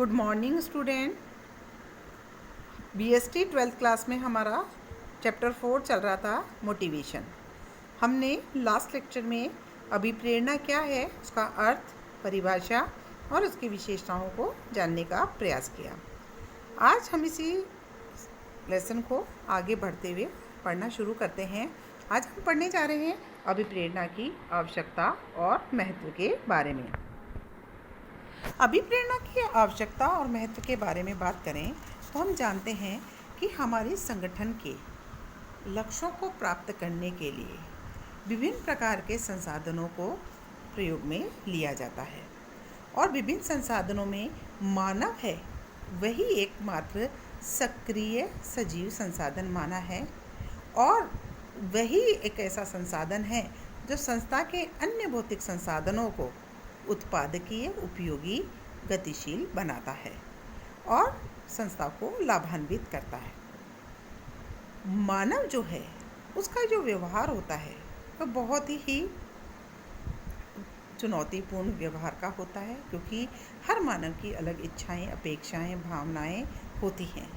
Good morning student. BST 12th class में हमारा chapter 4 चल रहा था मोटिवेशन। हमने लास्ट लेक्चर में अभिप्रेरणा क्या है, उसका अर्थ, परिभाषा और उसकी विशेषताओं को जानने का प्रयास किया। आज हम इसी लेसन को आगे बढ़ते हुए पढ़ना शुरू करते हैं। आज हम पढ़ने जा रहे हैं अभिप्रेरणा की आवश्यकता और महत्व के बारे में। अभिप्रेरणा की आवश्यकता और महत्व के बारे में बात करें तो हम जानते हैं कि हमारे संगठन के लक्ष्यों को प्राप्त करने के लिए विभिन्न प्रकार के संसाधनों को प्रयोग में लिया जाता है और विभिन्न संसाधनों में मानव है वही एकमात्र सक्रिय सजीव संसाधन माना है और वही एक ऐसा संसाधन है जो संस्था के अन्य भौतिक संसाधनों को उत्पादकीय, उपयोगी, गतिशील बनाता है और संस्था को लाभान्वित करता है। मानव जो है उसका जो व्यवहार होता है वह बहुत ही चुनौतीपूर्ण व्यवहार का होता है, क्योंकि हर मानव की अलग इच्छाएं, अपेक्षाएं, भावनाएं होती हैं।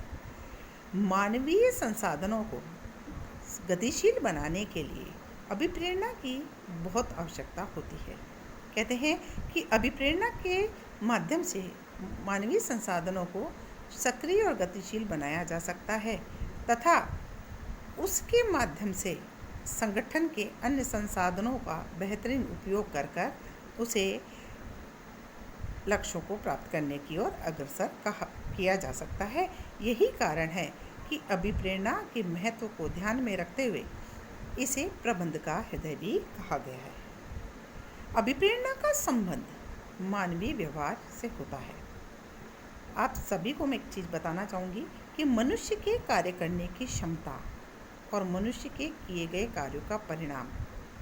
मानवीय संसाधनों को गतिशील बनाने के लिए अभिप्रेरणा की बहुत आवश्यकता होती है। कहते हैं कि अभिप्रेरणा के माध्यम से मानवीय संसाधनों को सक्रिय और गतिशील बनाया जा सकता है तथा उसके माध्यम से संगठन के अन्य संसाधनों का बेहतरीन उपयोग कर उसे लक्ष्यों को प्राप्त करने की ओर अग्रसर किया जा सकता है। यही कारण है कि अभिप्रेरणा के महत्व को ध्यान में रखते हुए इसे प्रबंध का हृदय भी कहा गया है। अभिप्रेरणा का संबंध मानवीय व्यवहार से होता है। आप सभी को मैं एक चीज़ बताना चाहूँगी कि मनुष्य के कार्य करने की क्षमता और मनुष्य के किए गए कार्यों का परिणाम,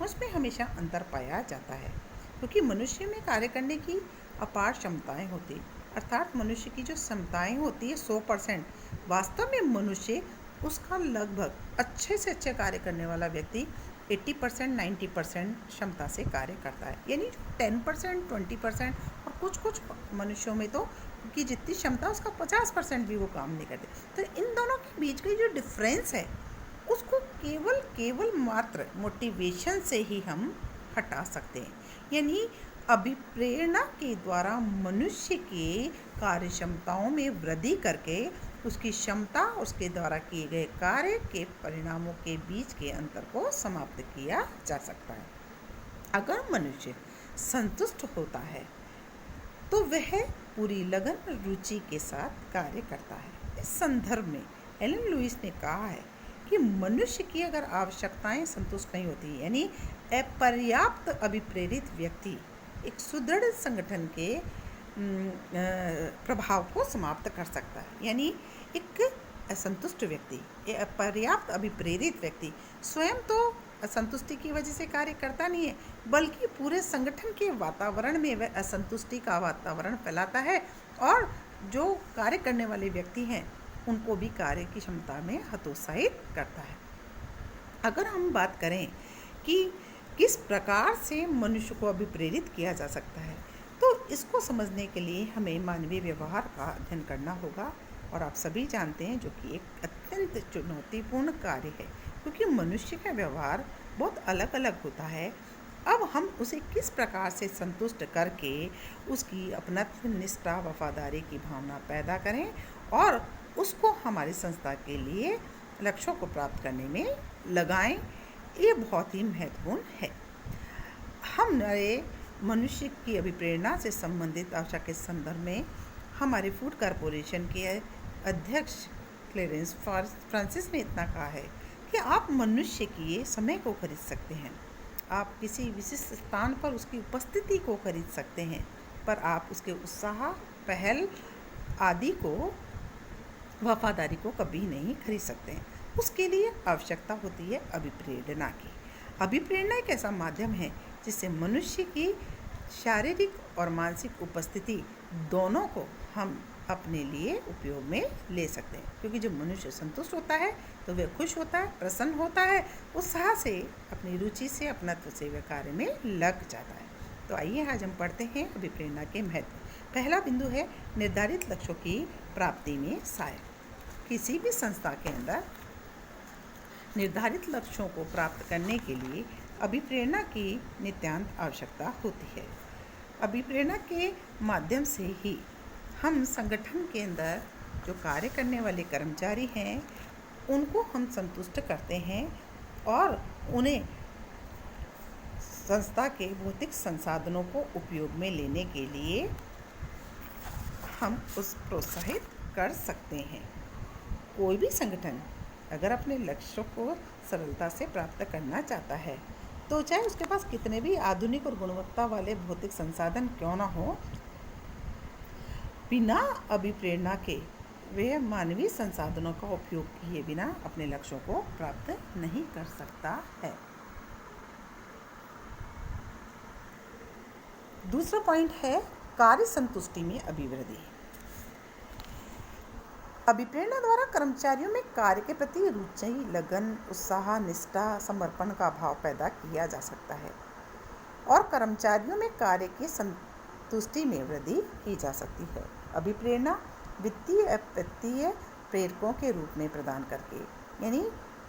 उसमें हमेशा अंतर पाया जाता है, क्योंकि मनुष्य में कार्य करने की अपार क्षमताएं होती, अर्थात मनुष्य की जो क्षमताएं होती है 100%, वास्तव में मनुष्य उसका लगभग अच्छे से अच्छे कार्य करने वाला व्यक्ति 80% 90% क्षमता से कार्य करता है। यानी 10% 20% और कुछ मनुष्यों में तो कि जितनी क्षमता उसका 50% भी वो काम नहीं करते। तो इन दोनों के बीच का जो डिफरेंस है उसको केवल मात्र मोटिवेशन से ही हम हटा सकते हैं। यानी अभिप्रेरणा के द्वारा मनुष्य के कार्य क्षमताओं में वृद्धि करके उसकी क्षमता, उसके द्वारा किए गए कार्य के परिणामों के बीच के अंतर को समाप्त किया जा सकता है। अगर मनुष्य संतुष्ट होता है तो वह पूरी लगन और रुचि के साथ कार्य करता है। इस संदर्भ में एलन लुइस ने कहा है कि मनुष्य की अगर आवश्यकताएं संतुष्ट नहीं होती, यानी अपर्याप्त अभिप्रेरित व्यक्ति एक सुदृढ़ संगठन के प्रभाव को समाप्त कर सकता है। यानी एक असंतुष्ट व्यक्ति, अपर्याप्त अभिप्रेरित व्यक्ति स्वयं तो असंतुष्टि की वजह से कार्य करता नहीं है, बल्कि पूरे संगठन के वातावरण में वह असंतुष्टि का वातावरण फैलाता है और जो कार्य करने वाले व्यक्ति हैं उनको भी कार्य की क्षमता में हतोत्साहित करता है। अगर हम बात करें कि किस प्रकार से मनुष्य को अभिप्रेरित किया जा सकता है, तो इसको समझने के लिए हमें मानवीय व्यवहार का अध्ययन करना होगा। और आप सभी जानते हैं जो कि एक अत्यंत चुनौतीपूर्ण कार्य है, क्योंकि मनुष्य का व्यवहार बहुत अलग अलग होता है। अब हम उसे किस प्रकार से संतुष्ट करके उसकी अपनत्व, निष्ठा, वफादारी की भावना पैदा करें और उसको हमारी संस्था के लिए लक्ष्यों को प्राप्त करने में लगाएं, ये बहुत ही महत्वपूर्ण है। हमारे मनुष्य की अभिप्रेरणा से संबंधित आवश्यकता के संदर्भ में हमारे फूड कॉरपोरेशन के अध्यक्ष क्लेरेंस फ्रांसिस ने इतना कहा है कि आप मनुष्य के समय को खरीद सकते हैं, आप किसी विशिष्ट स्थान पर उसकी उपस्थिति को खरीद सकते हैं, पर आप उसके उत्साह, पहल आदि को, वफादारी को कभी नहीं खरीद सकते हैं। उसके लिए आवश्यकता होती है अभिप्रेरणा की। अभिप्रेरणा एक ऐसा माध्यम है जिससे मनुष्य की शारीरिक और मानसिक उपस्थिति दोनों को हम अपने लिए उपयोग में ले सकते हैं, क्योंकि जब मनुष्य संतुष्ट होता है तो वह खुश होता है, प्रसन्न होता है, उत्साह से, अपनी रुचि से, अपनत्व से वह कार्य में लग जाता है। तो आइए आज हम पढ़ते हैं अभिप्रेरणा के महत्व। पहला बिंदु है निर्धारित लक्ष्यों की प्राप्ति में सहायक। किसी भी संस्था के अंदर निर्धारित लक्ष्यों को प्राप्त करने के लिए अभिप्रेरणा की नितांत आवश्यकता होती है। अभिप्रेरणा के माध्यम से ही हम संगठन के अंदर जो कार्य करने वाले कर्मचारी हैं उनको हम संतुष्ट करते हैं और उन्हें संस्था के भौतिक संसाधनों को उपयोग में लेने के लिए हम उस प्रोत्साहित कर सकते हैं। कोई भी संगठन अगर अपने लक्ष्यों को सरलता से प्राप्त करना चाहता है तो चाहे उसके पास कितने भी आधुनिक और गुणवत्ता वाले भौतिक संसाधन क्यों ना हो, बिना अभिप्रेरणा के वे मानवीय संसाधनों का उपयोग किए बिना अपने लक्ष्यों को प्राप्त नहीं कर सकता है। दूसरा पॉइंट है कार्य संतुष्टि में अभिवृद्धि। अभिप्रेरणा द्वारा कर्मचारियों में कार्य के प्रति रुचि, लगन, उत्साह, निष्ठा, समर्पण का भाव पैदा किया जा सकता है और कर्मचारियों में कार्य की संतुष्टि में वृद्धि की जा सकती है। अभिप्रेरणा वित्तीय अवित्तीय प्रेरकों के रूप में प्रदान करके, यानी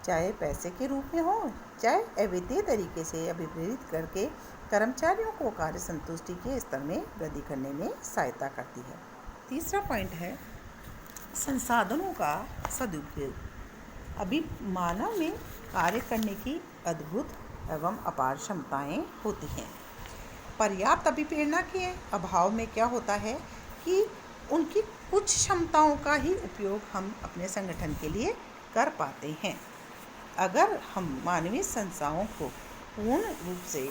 चाहे पैसे के रूप में हो चाहे अवित्तीय तरीके से अभिप्रेरित करके कर्मचारियों को कार्य संतुष्टि के स्तर में वृद्धि करने में सहायता करती है। तीसरा पॉइंट है संसाधनों का सदुपयोग। अभी मानव में कार्य करने की अद्भुत एवं अपार क्षमताएं होती हैं। पर्याप्त अभिप्रेरणा के अभाव में क्या होता है कि उनकी कुछ क्षमताओं का ही उपयोग हम अपने संगठन के लिए कर पाते हैं। अगर हम मानवीय संस्थाओं को पूर्ण रूप से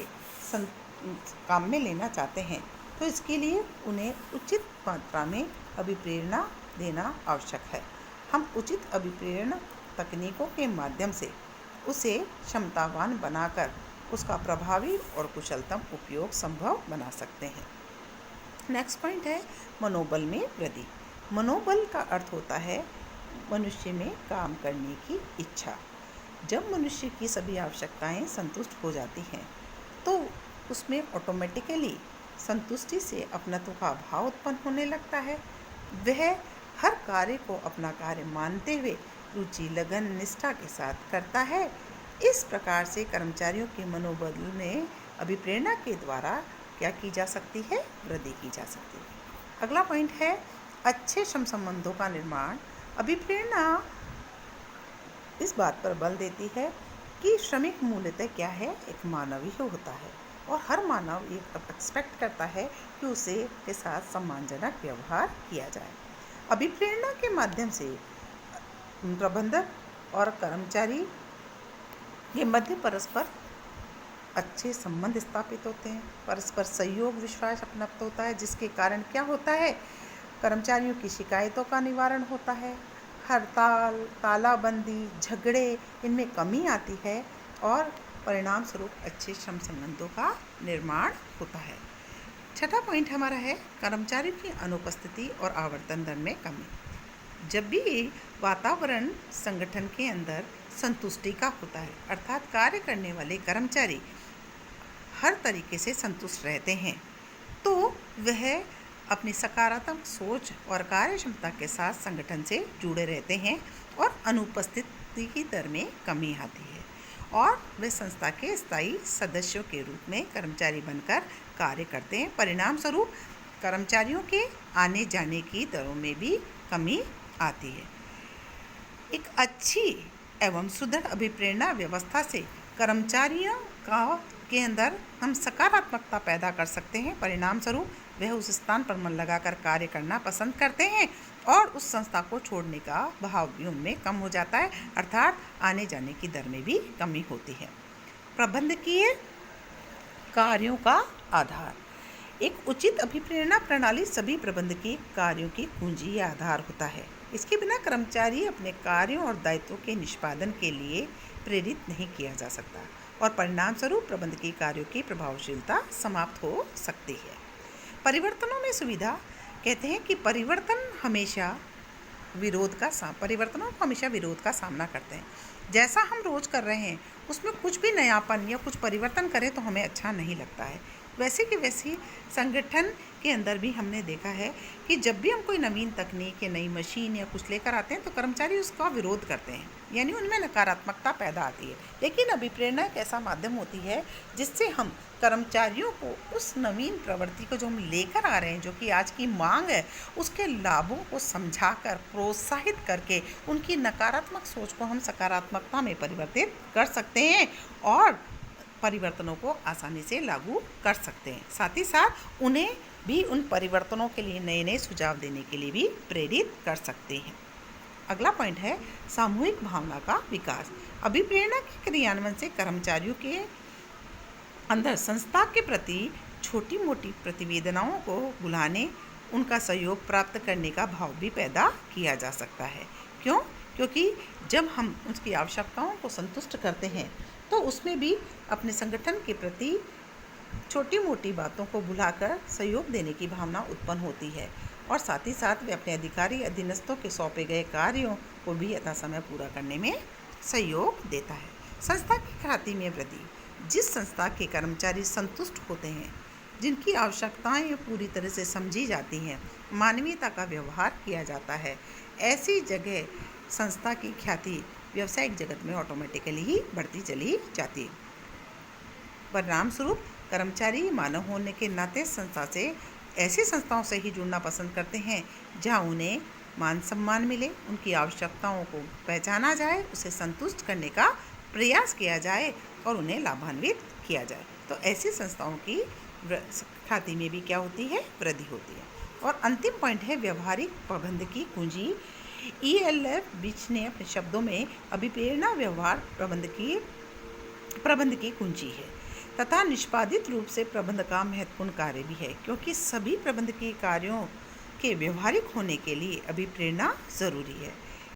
काम में लेना चाहते हैं तो इसके लिए उन्हें उचित मात्रा में अभिप्रेरणा देना आवश्यक है। हम उचित अभिप्रेरण तकनीकों के माध्यम से उसे क्षमतावान बनाकर उसका प्रभावी और कुशलतम उपयोग संभव बना सकते हैं। नेक्स्ट पॉइंट है मनोबल में वृद्धि। मनोबल का अर्थ होता है मनुष्य में काम करने की इच्छा। जब मनुष्य की सभी आवश्यकताएं संतुष्ट हो जाती हैं तो उसमें ऑटोमेटिकली संतुष्टि से अपनत्व का भाव उत्पन्न होने लगता है। वह हर कार्य को अपना कार्य मानते हुए रुचि, लगन, निष्ठा के साथ करता है। इस प्रकार से कर्मचारियों के मनोबल में अभिप्रेरणा के द्वारा क्या की जा सकती है? वृद्धि की जा सकती है। अगला पॉइंट है अच्छे श्रम संबंधों का निर्माण। अभिप्रेरणा इस बात पर बल देती है कि श्रमिक मूलतः क्या है, एक मानव ही होता है और हर मानव ये एक्सपेक्ट करता है कि उसे के साथ सम्मानजनक व्यवहार किया जाए। अभिप्रेरणा के माध्यम से प्रबंधक और कर्मचारी के मध्य परस्पर अच्छे संबंध स्थापित होते हैं, परस्पर सहयोग, विश्वास अपनापन होता है, जिसके कारण क्या होता है, कर्मचारियों की शिकायतों का निवारण होता है, हड़ताल, तालाबंदी, झगड़े, इनमें कमी आती है और परिणाम स्वरूप अच्छे श्रम संबंधों का निर्माण होता है। छठा पॉइंट हमारा है कर्मचारियों की अनुपस्थिति और आवर्तन दर में कमी। जब भी वातावरण संगठन के अंदर संतुष्टि का होता है, अर्थात कार्य करने वाले कर्मचारी हर तरीके से संतुष्ट रहते हैं, तो वह अपनी सकारात्मक सोच और कार्य क्षमता के साथ संगठन से जुड़े रहते हैं और अनुपस्थिति की दर में कमी आती है और वे संस्था के स्थायी सदस्यों के रूप में कर्मचारी बनकर कार्य करते हैं। परिणाम स्वरूप कर्मचारियों के आने जाने की दरों में भी कमी आती है। एक अच्छी एवं सुदृढ़ अभिप्रेरणा व्यवस्था से कर्मचारियों के अंदर हम सकारात्मकता पैदा कर सकते हैं। परिणाम स्वरूप वह उस स्थान पर मन लगाकर कार्य करना पसंद करते हैं और उस संस्था को छोड़ने का भाव भी उनमें कम हो जाता है, अर्थात आने जाने की दर में भी कमी होती है। प्रबंधकीय कार्यों का आधार। एक उचित अभिप्रेरणा प्रणाली सभी प्रबंधकीय कार्यों की कुंजी या आधार होता है। इसके बिना कर्मचारी अपने कार्यों और दायित्वों के निष्पादन के लिए प्रेरित नहीं किया जा सकता और परिणाम स्वरूप प्रबंधकीय कार्यों की प्रभावशीलता समाप्त हो सकती है। परिवर्तनों में सुविधा। कहते हैं कि परिवर्तनों को हमेशा विरोध का सामना करते हैं। जैसा हम रोज़ कर रहे हैं उसमें कुछ भी नयापन या कुछ परिवर्तन करें तो हमें अच्छा नहीं लगता है। वैसे कि वैसी संगठन के अंदर भी हमने देखा है कि जब भी हम कोई नवीन तकनीक या नई मशीन या कुछ लेकर आते हैं तो कर्मचारी उसका विरोध करते हैं, यानी उनमें नकारात्मकता पैदा आती है। लेकिन अभिप्रेरणा एक ऐसा माध्यम होती है जिससे हम कर्मचारियों को उस नवीन प्रवृत्ति को जो हम लेकर आ रहे हैं, जो कि आज की मांग है, उसके लाभों को समझाकर प्रोत्साहित करके उनकी नकारात्मक सोच को हम सकारात्मकता में परिवर्तित कर सकते हैं और परिवर्तनों को आसानी से लागू कर सकते हैं। साथ ही साथ उन्हें भी उन परिवर्तनों के लिए नए नए सुझाव देने के लिए भी प्रेरित कर सकते हैं। अगला पॉइंट है सामूहिक भावना का विकास। अभिप्रेरणा के क्रियान्वयन से कर्मचारियों के अंदर संस्था के प्रति छोटी मोटी प्रतिवेदनाओं को बुलाने, उनका सहयोग प्राप्त करने का भाव भी पैदा किया जा सकता है। क्यों? क्योंकि जब हम उसकी आवश्यकताओं को संतुष्ट करते हैं तो उसमें भी अपने संगठन के प्रति छोटी मोटी बातों को भुलाकर सहयोग देने की भावना उत्पन्न होती है और साथ ही साथ वे अपने अधिकारी अधीनस्थों के सौंपे गए कार्यों को भी यथासमय पूरा करने में सहयोग देता है। संस्था की ख्याति में वृद्धि। जिस संस्था के कर्मचारी संतुष्ट होते हैं, जिनकी आवश्यकताएं पूरी तरह से समझी जाती हैं, मानवीयता का व्यवहार किया जाता है, ऐसी जगह संस्था की ख्याति व्यावसायिक जगत में ऑटोमेटिकली ही बढ़ती चली जाती है। परिणाम स्वरूप कर्मचारी मानव होने के नाते संस्था से ऐसी संस्थाओं से ही जुड़ना पसंद करते हैं जहां उन्हें मान सम्मान मिले, उनकी आवश्यकताओं को पहचाना जाए, उसे संतुष्ट करने का प्रयास किया जाए और उन्हें लाभान्वित किया जाए। तो ऐसी संस्थाओं की ख्याति में भी क्या होती है? वृद्धि होती है। और अंतिम पॉइंट है व्यवहारिक प्रबंध की कुंजी। ELF बिच ने अपने शब्दों में अभिप्रेरणा व्यवहार प्रबंध की कुंजी है तथा निष्पादित रूप से प्रबंध का महत्वपूर्ण कार्य भी है, क्योंकि सभी प्रबंध के कार्यों के व्यवहारिक होने के लिए अभिप्रेरणा जरूरी है।